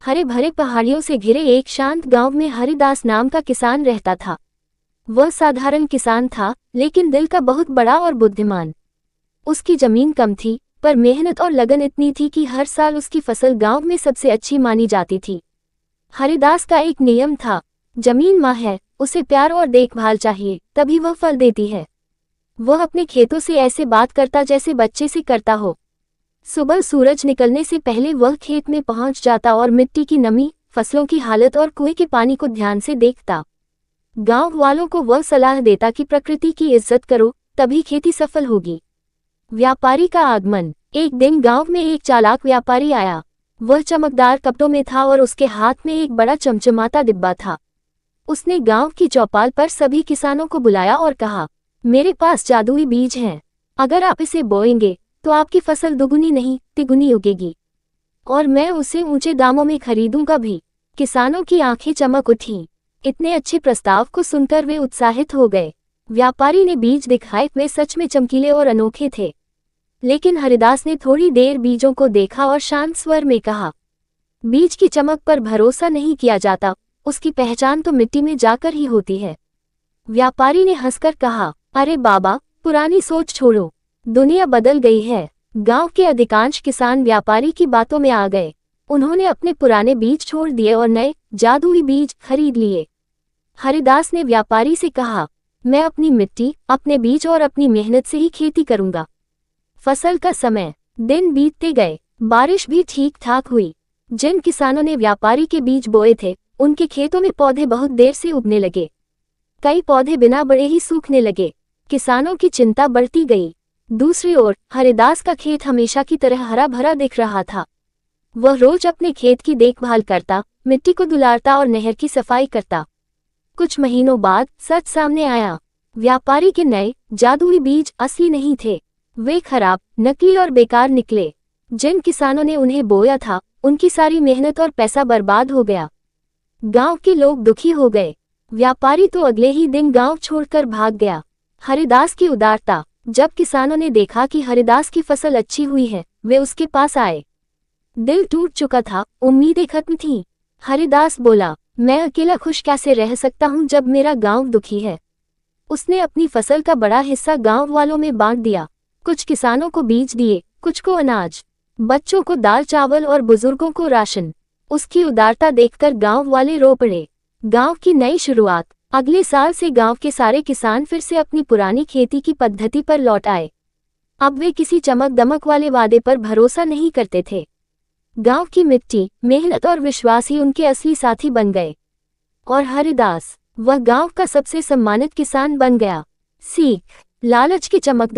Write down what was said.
हरे भरे पहाड़ियों से घिरे एक शांत गांव में हरिदास नाम का किसान रहता था। वह साधारण किसान था, लेकिन दिल का बहुत बड़ा और बुद्धिमान। उसकी जमीन कम थी, पर मेहनत और लगन इतनी थी कि हर साल उसकी फसल गांव में सबसे अच्छी मानी जाती थी। हरिदास का एक नियम था, जमीन माँ है, उसे प्यार और देखभाल चाहिए, तभी वह फल देती है। वह अपने खेतों से ऐसे बात करता जैसे बच्चे से करता हो। सुबह सूरज निकलने से पहले वह खेत में पहुंच जाता और मिट्टी की नमी, फसलों की हालत और कुएं के पानी को ध्यान से देखता। गांव वालों को वह सलाह देता कि प्रकृति की इज्जत करो, तभी खेती सफल होगी। व्यापारी का आगमन। एक दिन गांव में एक चालाक व्यापारी आया। वह चमकदार कपड़ों में था और उसके हाथ में एक बड़ा चमचमाता डिब्बा था। उसने गांव की चौपाल पर सभी किसानों को बुलाया और कहा, मेरे पास जादुई बीज हैं। अगर आप इसे बोएंगे तो आपकी फसल दुगुनी नहीं तिगुनी उगेगी, और मैं उसे ऊंचे दामों में खरीदूंगा भी। किसानों की आंखें चमक उठीं। इतने अच्छे प्रस्ताव को सुनकर वे उत्साहित हो गए। व्यापारी ने बीज दिखाए, वे सच में चमकीले और अनोखे थे। लेकिन हरिदास ने थोड़ी देर बीजों को देखा और शांत स्वर में कहा, बीज की चमक पर भरोसा नहीं किया जाता, उसकी पहचान तो मिट्टी में जाकर ही होती है। व्यापारी ने हंसकर कहा, अरे बाबा, पुरानी सोच छोड़ो, दुनिया बदल गई है। गांव के अधिकांश किसान व्यापारी की बातों में आ गए। उन्होंने अपने पुराने बीज छोड़ दिए और नए जादुई बीज खरीद लिए। हरिदास ने व्यापारी से कहा, मैं अपनी मिट्टी, अपने बीज और अपनी मेहनत से ही खेती करूंगा। फसल का समय। दिन बीतते गए, बारिश भी ठीक ठाक हुई। जिन किसानों ने व्यापारी के बीज बोए थे, उनके खेतों में पौधे बहुत देर से उगने लगे। कई पौधे बिना बड़े ही सूखने लगे। किसानों की चिंता बढ़ती गई। दूसरी ओर हरिदास का खेत हमेशा की तरह हरा भरा दिख रहा था। वह रोज अपने खेत की देखभाल करता, मिट्टी को दुलारता और नहर की सफाई करता। कुछ महीनों बाद सच सामने आया। व्यापारी के नए जादुई बीज असली नहीं थे। वे खराब, नकली और बेकार निकले। जिन किसानों ने उन्हें बोया था, उनकी सारी मेहनत और पैसा बर्बाद हो गया। गांव के लोग दुखी हो गए। व्यापारी तो अगले ही दिन गांव छोड़कर भाग गया। हरिदास की उदारता। जब किसानों ने देखा कि हरिदास की फसल अच्छी हुई है, वे उसके पास आए। दिल टूट चुका था, उम्मीदें खत्म थीं। हरिदास बोला, मैं अकेला खुश कैसे रह सकता हूँ जब मेरा गांव दुखी है। उसने अपनी फसल का बड़ा हिस्सा गांव वालों में बांट दिया। कुछ किसानों को बीज दिए, कुछ को अनाज, बच्चों को दाल चावल और बुजुर्गों को राशन। उसकी उदारता देखकर गांव वाले रो पड़े। गांव की नई शुरुआत। अगले साल से गांव के सारे किसान फिर से अपनी पुरानी खेती की पद्धति पर लौट आए। अब वे किसी चमक दमक वाले वादे पर भरोसा नहीं करते थे। गांव की मिट्टी, मेहनत और विश्वास ही उनके असली साथी बन गए। और हरिदास, वह गांव का सबसे सम्मानित किसान बन गया। सीख। लालच की चमकदार